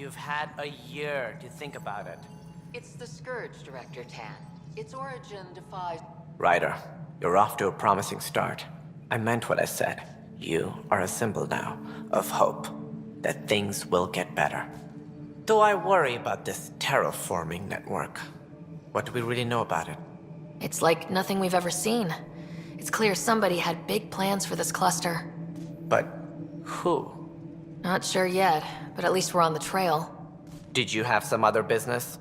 You've had a year to think about it. It's the Scourge, Director Tan. Its origin defies... Ryder, you're off to a promising start. I meant what I said. You are a symbol now of hope, that things will get better. Though I worry about this terraforming network. What do we really know about it? It's like nothing we've ever seen. It's clear somebody had big plans for this cluster. But who? Not sure yet, but at least we're on the trail. Did you have some other business?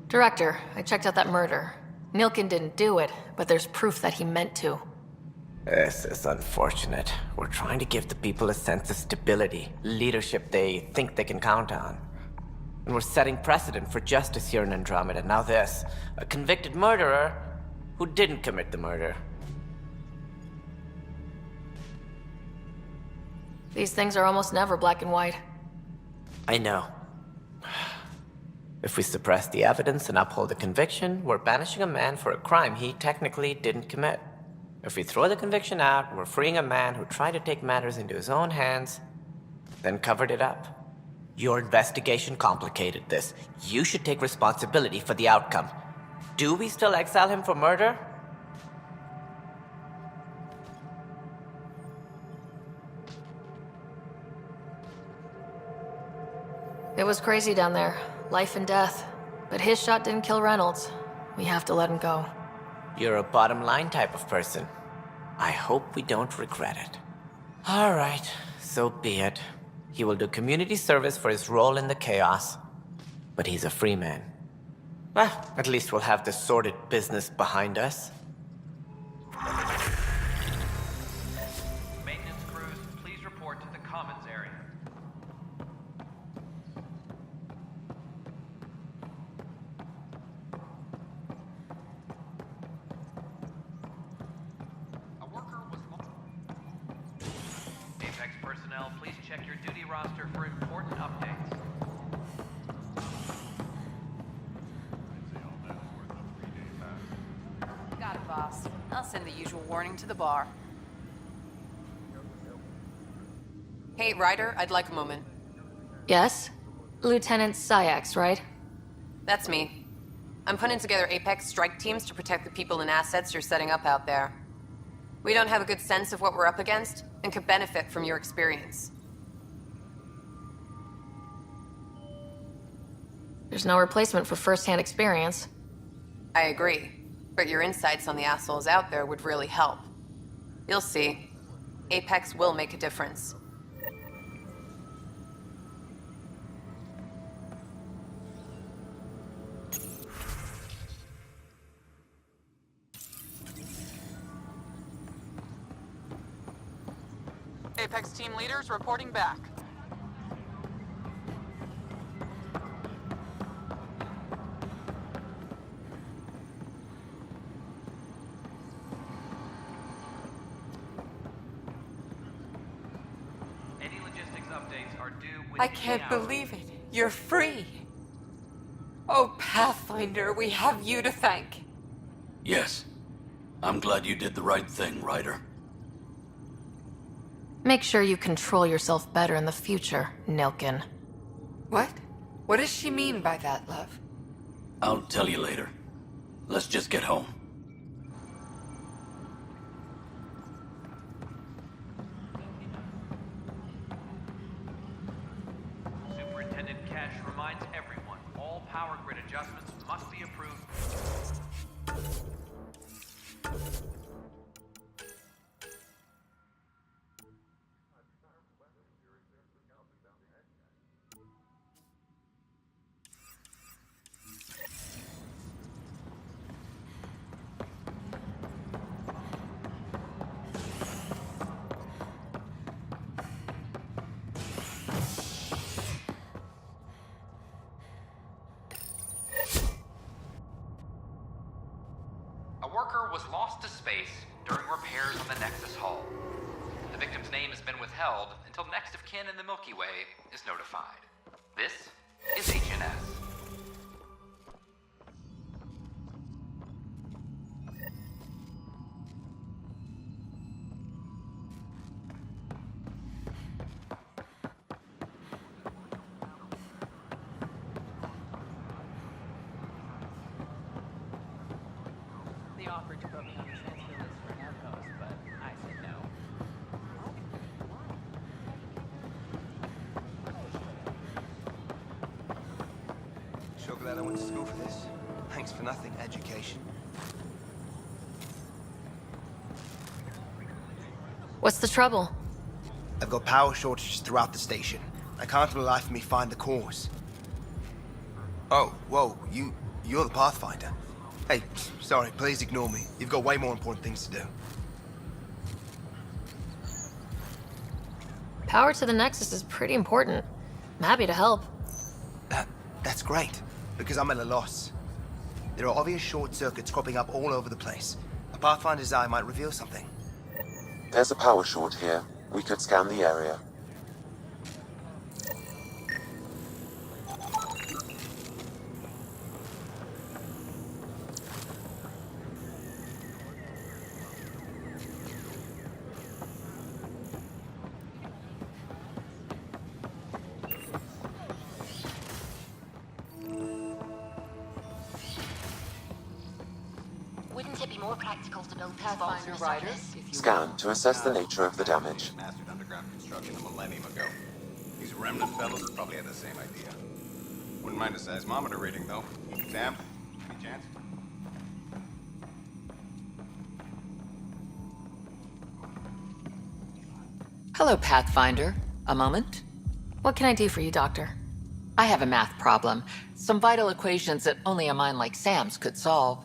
Director, I checked out that murder. Nilkin didn't do it, but there's proof that he meant to. This is unfortunate. We're trying to give the people a sense of stability, leadership they think they can count on. And we're setting precedent for justice here in Andromeda. Now this, a convicted murderer who didn't commit the murder. These things are almost never black and white. I know. If we suppress the evidence and uphold the conviction, we're banishing a man for a crime he technically didn't commit. If we throw the conviction out, we're freeing a man who tried to take matters into his own hands, then covered it up. Your investigation complicated this. You should take responsibility for the outcome. Do we still exile him for murder? It was crazy down there. Life and death. But his shot didn't kill Reynolds. We have to let him go. You're a bottom line type of person. I hope we don't regret it. All right, so be it. He will do community service for his role in the chaos. But he's a free man. Well, at least we'll have this sordid business behind us. Maintenance crews, please report to the commons area. A worker was Apex personnel, please check your duty roster for important updates. Got it, boss. I'll send the usual warning to the bar. Hey, Ryder, I'd like a moment. Yes? Lieutenant Syax, right? That's me. I'm putting together Apex strike teams to protect the people and assets you're setting up out there. We don't have a good sense of what we're up against, and could benefit from your experience. There's no replacement for first-hand experience. I agree, but your insights on the assholes out there would really help. You'll see. Apex will make a difference. Apex team leaders reporting back. Any logistics updates are due within I can't the hour. believe it. You're free. Oh, Pathfinder, we have you to thank. Yes. I'm glad you did the right thing, Ryder. Make sure you control yourself better in the future, Nilkin. What? What does she mean by that, love? I'll tell you later. Let's just get home. Superintendent Cash reminds everyone, all power grid adjustments must be approved. A worker was lost to space during repairs on the Nexus hull. The victim's name has been withheld until next of kin in the Milky Way is notified. This is HNS. offered to put me on the transfer list for an outpost, but I said no. Sure glad I went to school for this. Thanks for nothing, education. What's the trouble? I've got power shortages throughout the station. I can't for the life of me find the cause. Oh, whoa, you're the Pathfinder. Hey, sorry, please ignore me. You've got way more important things to do. Power to the Nexus is pretty important. I'm happy to help. That's great, because I'm at a loss. There are obvious short circuits cropping up all over the place. A Pathfinder's eye might reveal something. There's a power short here. We could scan the area. Wouldn't it be more practical to build these vaults in the surface? Scan to assess the nature of the damage. Mastered underground construction a millennium ago. These remnant fellows probably had the same idea. Wouldn't mind a seismometer reading, though. Sam, any chance? Hello, Pathfinder. A moment? What can I do for you, Doctor? I have a math problem. Some vital equations that only a mind like Sam's could solve.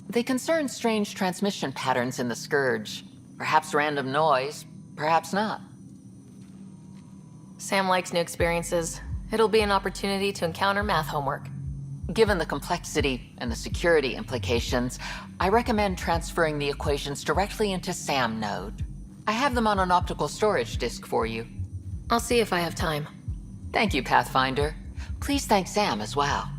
They concern strange transmission patterns in the Scourge. Perhaps random noise, perhaps not. Sam likes new experiences. It'll be an opportunity to encounter math homework. Given the complexity and the security implications, I recommend transferring the equations directly into SAM node. I have them on an optical storage disk for you. I'll see if I have time. Thank you, Pathfinder. Please thank Sam as well.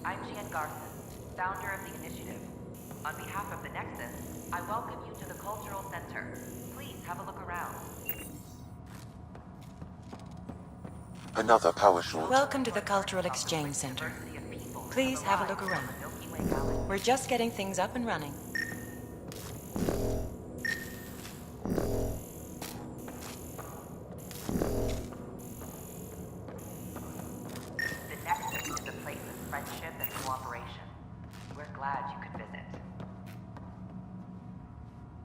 I'm Jian Garson, founder of the initiative. On behalf of the Nexus, I welcome you to the Cultural Center. Please have a look around. Another power short. Welcome to the Cultural Exchange Center. Please have a look around. We're just getting things up and running. The Nexus is a place of friendship and cooperation. We're glad you could visit.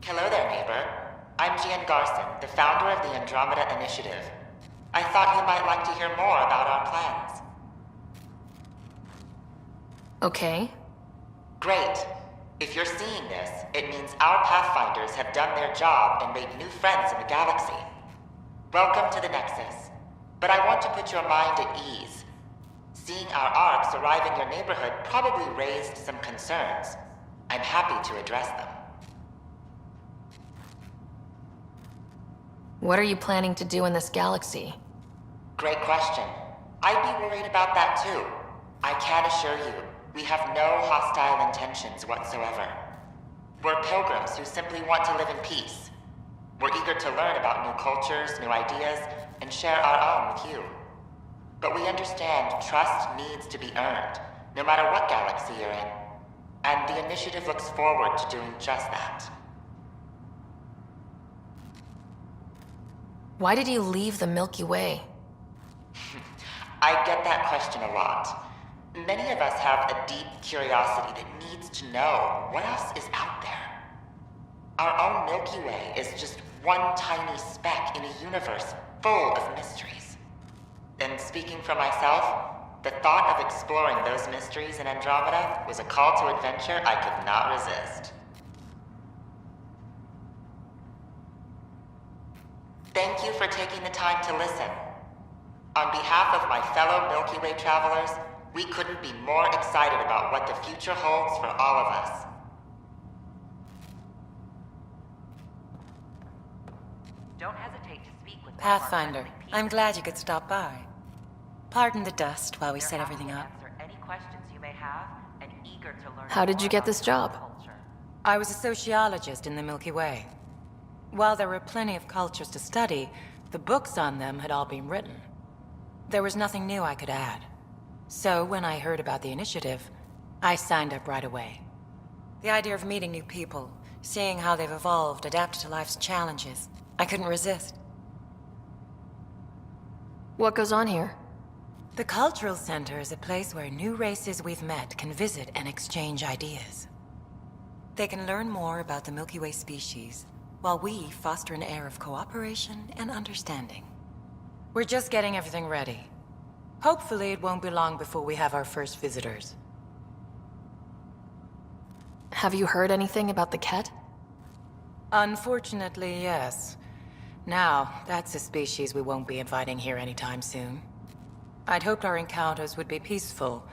Hello there, neighbor. I'm Jian Garson, the founder of the Andromeda Initiative. I thought you might like to hear more about our plans. Okay. Great. If you're seeing this, it means our Pathfinders have done their job and made new friends in the galaxy. Welcome to the Nexus. But I want to put your mind at ease. Seeing our arcs arrive in your neighborhood probably raised some concerns. I'm happy to address them. What are you planning to do in this galaxy? Great question. I'd be worried about that too. I can assure you, we have no hostile intentions whatsoever. We're pilgrims who simply want to live in peace. We're eager to learn about new cultures, new ideas, and share our own with you. But we understand trust needs to be earned, no matter what galaxy you're in. And the initiative looks forward to doing just that. Why did you leave the Milky Way? I get that question a lot. Many of us have a deep curiosity that needs to know what else is out there. Our own Milky Way is just one tiny speck in a universe full of mysteries. And speaking for myself, The thought of exploring those mysteries in Andromeda was a call to adventure I could not resist. Thank you for taking the time to listen. On behalf of my fellow Milky Way travelers, we couldn't be more excited about what the future holds for all of us. Don't hesitate to speak with Pathfinder, I'm glad you could stop by. Pardon the dust while we They're set happy everything to up. answer any questions you may have and eager to learn How did more you get about this the job? culture. I was a sociologist in the Milky Way. While there were plenty of cultures to study, the books on them had all been written. There was nothing new I could add. So when I heard about the initiative, I signed up right away. The idea of meeting new people, seeing how they've evolved, adapted to life's challenges, I couldn't resist. What goes on here? The Cultural Center is a place where new races we've met can visit and exchange ideas. They can learn more about the Milky Way species, while we foster an air of cooperation and understanding. We're just getting everything ready. Hopefully it won't be long before we have our first visitors. Have you heard anything about the Ket? Unfortunately, yes. Now, that's a species we won't be inviting here anytime soon. I'd hoped our encounters would be peaceful,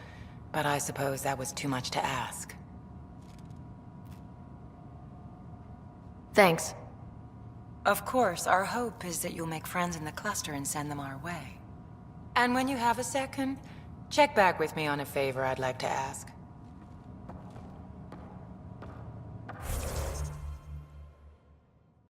but I suppose that was too much to ask. Thanks. Of course, our hope is that you'll make friends in the cluster and send them our way. And when you have a second, check back with me on a favor I'd like to ask.